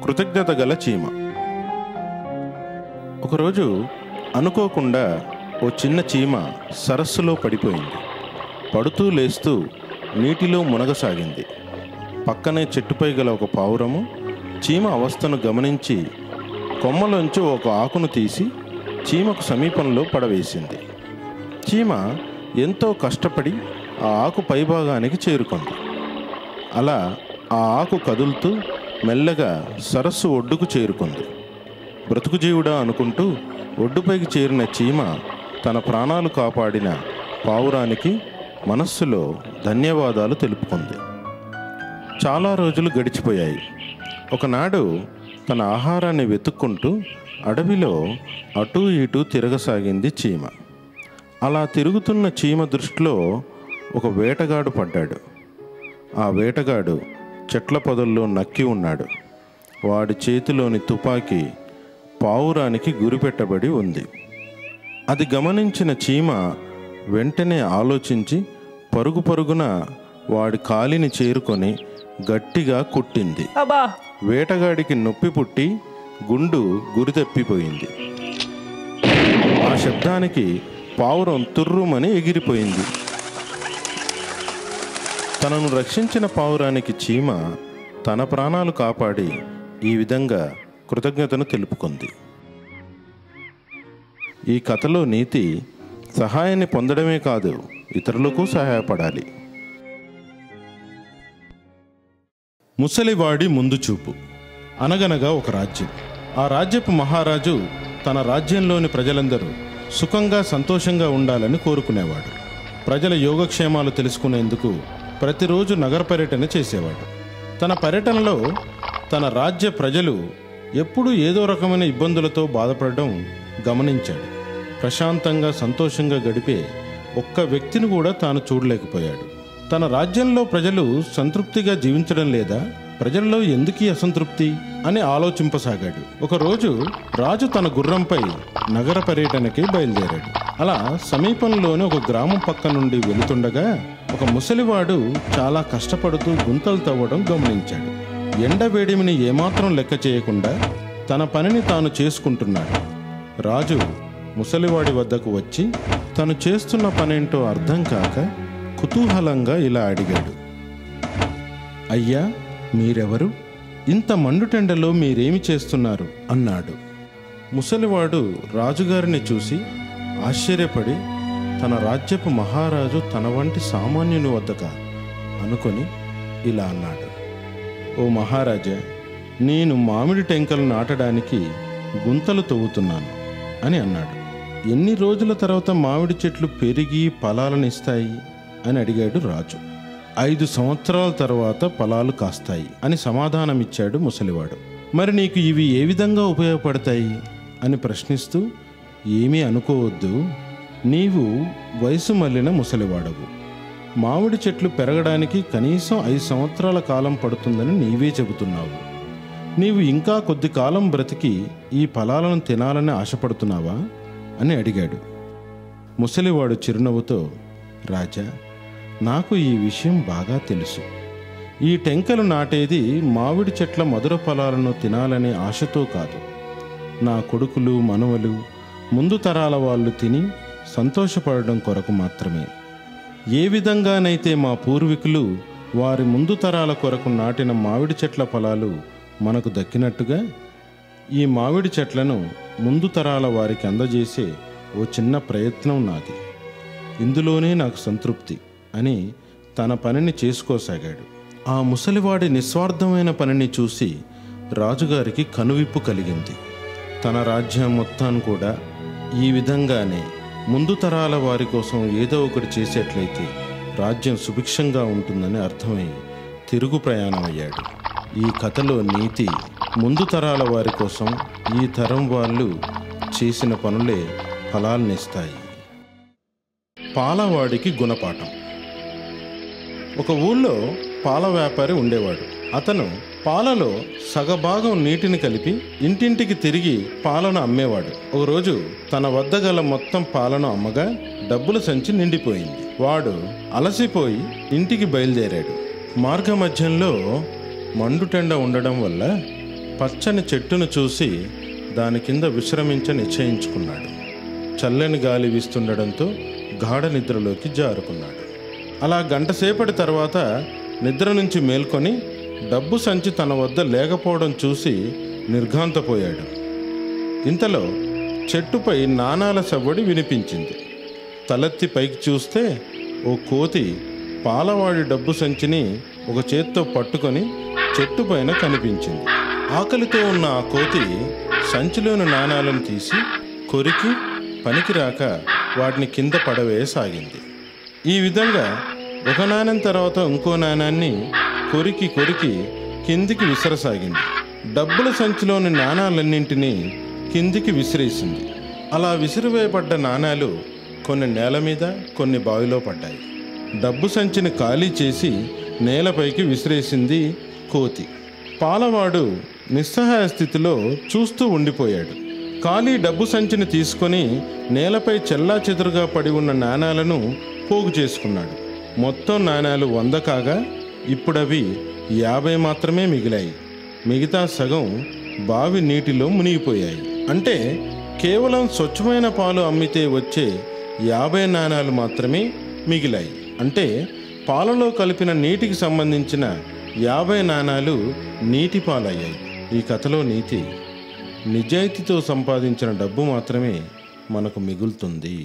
కృతజ్ఞత గల చీమ. ఒకరోజు అనుకోకుండా ఓ చిన్న చీమ సరస్సులో పడిపోయింది. పడుతూ లేస్తూ నీటిలో మునగసాగింది. పక్కనే చెట్టుపై గల ఒక పావురము చీమ అవస్థను గమనించి కొమ్మలోంచి ఒక ఆకును తీసి చీమకు సమీపంలో పడవేసింది. చీమ ఎంతో కష్టపడి ఆ ఆకు పైభాగానికి చేరుకుంది. అలా ఆ ఆకు కదులుతూ మెల్లగా సరస్సు ఒడ్డుకు చేరుకుంది. బ్రతుకుజీవుడా అనుకుంటూ ఒడ్డుపైకి చేరిన చీమ తన ప్రాణాలు కాపాడిన పావురానికి మనస్సులో ధన్యవాదాలు తెలుపుకుంది. చాలా రోజులు గడిచిపోయాయి. ఒకనాడు తన ఆహారాన్ని వెతుక్కుంటూ అడవిలో అటూ ఇటూ తిరగసాగింది చీమ. అలా తిరుగుతున్న చీమ దృష్టిలో ఒక వేటగాడు పడ్డాడు. ఆ వేటగాడు చెట్ల పొదల్లో నక్కి ఉన్నాడు. వాడి చేతిలోని తుపాకీ పావురానికి గురిపెట్టబడి ఉంది. అది గమనించిన చీమ వెంటనే ఆలోచించి పరుగు పరుగున వాడి కాలిని చేరుకొని గట్టిగా కుట్టింది. వేటగాడికి నొప్పి పుట్టి గుండు గురితప్పిపోయింది. ఆ శబ్దానికి పావురం తుర్రుమని ఎగిరిపోయింది. తనను రక్షించిన పావురానికి చీమ తన ప్రాణాలు కాపాడి ఈ విధంగా కృతజ్ఞతను తెలుపుకుంది. ఈ కథలో నీతి సహాయాన్ని పొందడమే కాదు, ఇతరులకు సహాయపడాలి. ముసలివాడి ముందు చూపు. అనగనగా ఒక రాజ్యం. ఆ రాజ్యపు మహారాజు తన రాజ్యంలోని ప్రజలందరూ సుఖంగా సంతోషంగా ఉండాలని కోరుకునేవాడు. ప్రజల యోగక్షేమాలు తెలుసుకునేందుకు ప్రతిరోజు నగర పర్యటన చేసేవాడు. తన పర్యటనలో తన రాజ్య ప్రజలు ఎప్పుడూ ఏదో రకమైన ఇబ్బందులతో బాధపడడం గమనించాడు. ప్రశాంతంగా సంతోషంగా గడిపే ఒక్క వ్యక్తిని కూడా తాను చూడలేకపోయాడు. తన రాజ్యంలో ప్రజలు సంతృప్తిగా జీవించడం లేదా, ప్రజల్లో ఎందుకీ అసంతృప్తి అని ఆలోచింపసాగాడు. ఒకరోజు రాజు తన గుర్రంపై నగర పర్యటనకి బయలుదేరాడు. అలా సమీపంలోని ఒక గ్రామం పక్క నుండి వెళుతుండగా ఒక ముసలివాడు చాలా కష్టపడుతూ గుంతలు తవ్వడం గమనించాడు. ఎండ వేడిమిని ఏమాత్రం లెక్క చేయకుండా తన పనిని తాను చేసుకుంటున్నాడు. రాజు ముసలివాడి వద్దకు వచ్చి తను చేస్తున్న పనేంటో అర్థం కాక కుతూహలంగా ఇలా అడిగాడు. అయ్యా, మీరెవరు? ఇంత మండుటెండలో మీరేమి చేస్తున్నారు అన్నాడు. ముసలివాడు రాజుగారిని చూసి ఆశ్చర్యపడి తన రాజ్యపు మహారాజు తన వంటి సామాన్యుని వద్దక అనుకొని ఇలా అన్నాడు. ఓ మహారాజా, నేను మామిడి టెంకలు నాటడానికి గుంతలు తవ్వుతున్నాను అని అన్నాడు. ఎన్ని రోజుల తర్వాత మామిడి చెట్లు పెరిగి ఫలాలను ఇస్తాయి అని అడిగాడు రాజు. 5 సంవత్సరాల తర్వాత ఫలాలు కాస్తాయి అని సమాధానమిచ్చాడు ముసలివాడు. మరి నీకు ఇవి ఏ విధంగా ఉపయోగపడతాయి అని ప్రశ్నిస్తూ, ఏమీ అనుకోవద్దు, నీవు వయసు మళ్ళిన ముసలివాడవు. మామిడి చెట్లు పెరగడానికి కనీసం 5 సంవత్సరాల కాలం పడుతుందని నీవే చెబుతున్నావు. నీవు ఇంకా కొద్ది కాలం బ్రతికి ఈ ఫలాలను తినాలని ఆశపడుతున్నావా అని అడిగాడు. ముసలివాడు చిరునవ్వుతో, రాజా, నాకు ఈ విషయం బాగా తెలుసు. ఈ టెంకలు నాటేది మామిడి చెట్ల మధుర ఫలాలను తినాలనే ఆశతో కాదు. నా కొడుకులు మనవలు ముందు తరాల వాళ్ళు తిని సంతోషపడడం కొరకు మాత్రమే. ఏ విధంగానైతే మా పూర్వీకులు వారి ముందు తరాల కొరకు నాటిన మామిడి చెట్ల ఫలాలు మనకు దక్కినట్టుగా ఈ మామిడి చెట్లను ముందు తరాల వారికి అందజేసే ఓ చిన్న ప్రయత్నం నాది. ఇందులోనే నాకు సంతృప్తి అని తన పనిని చేసుకోసాగాడు. ఆ ముసలివాడి నిస్వార్థమైన పనిని చూసి రాజుగారికి కనువిప్పు కలిగింది. తన రాజ్యం మొత్తాన్ని కూడా ఈ విధంగానే ముందు తరాల వారి కోసం ఏదో ఒకటి చేసేట్లయితే రాజ్యం సుభిక్షంగా ఉంటుందని అర్థమై తిరుగు ప్రయాణం అయ్యాడు. ఈ కథలో నీతి, ముందు తరాల వారి కోసం ఈ తరం వాళ్ళు చేసిన పనులే ఫలాలనిస్తాయి. పాలవాడికి గుణపాఠం. ఒక ఊళ్ళో పాల వ్యాపారి ఉండేవాడు. అతను పాలలో సగభాగం నీటిని కలిపి ఇంటింటికి తిరిగి పాలను అమ్మేవాడు. ఒకరోజు తన వద్ద గల మొత్తం పాలను అమ్మగా డబ్బుల సంచి నిండిపోయింది. వాడు అలసిపోయి ఇంటికి బయలుదేరాడు. మార్గ మధ్యంలో మండుటెండ ఉండడం వల్ల పచ్చని చెట్టును చూసి దాని కింద విశ్రమించ నిశ్చయించుకున్నాడు. చల్లని గాలి వీస్తుండడంతో గాఢ నిద్రలోకి జారుకున్నాడు. అలా గంటసేపటి తర్వాత నిద్ర నుంచి మేల్కొని డబ్బు సంచి తన వద్ద లేకపోవడం చూసి నిర్ఘాంతపోయాడు. ఇంతలో చెట్టుపై నాణాల సవ్వడి వినిపించింది. తలెత్తి పైకి చూస్తే ఓ కోతి పాలవాడి డబ్బు సంచిని ఒక చేత్తో పట్టుకొని చెట్టు పైన కనిపించింది. ఆకలితో ఉన్న ఆ కోతి సంచిలోని నాణాలను తీసి కొరికి పనికిరాక వాటిని కింద పడవేయసాగింది. ఈ విధంగా ఒక నాణ్యం తర్వాత ఇంకో నాణాన్ని కొరికి కిందికి విసరసాగింది. డబ్బుల సంచిలోని నాణాలన్నింటినీ కిందికి విసిరేసింది. అలా విసిరివేయబడ్డ నాణాలు కొన్ని నేల మీద, కొన్ని బావిలో పడ్డాయి. డబ్బు సంచిని ఖాళీ చేసి నేలపైకి విసిరేసింది కోతి. పాలవాడు నిస్సహాయ స్థితిలో చూస్తూ ఉండిపోయాడు. ఖాళీ డబ్బు సంచిని తీసుకొని నేలపై చెల్లాచెదురుగా పడి ఉన్న నాణాలను పోగు చేసుకున్నాడు. మొత్తం నాణాలు 100 కాగా ఇప్పుడవి 50 మాత్రమే మిగిలాయి. మిగతా సగం బావి నీటిలో మునిగిపోయాయి. అంటే కేవలం స్వచ్ఛమైన పాలు అమ్మితే వచ్చే 50 నాణాలు మాత్రమే మిగిలాయి. అంటే పాలలో కలిపిన నీటికి సంబంధించిన 50 నాణాలు నీటి పాలయ్యాయి. ఈ కథలో నీతి, నిజాయితీతో సంపాదించిన డబ్బు మాత్రమే మనకు మిగులుతుంది.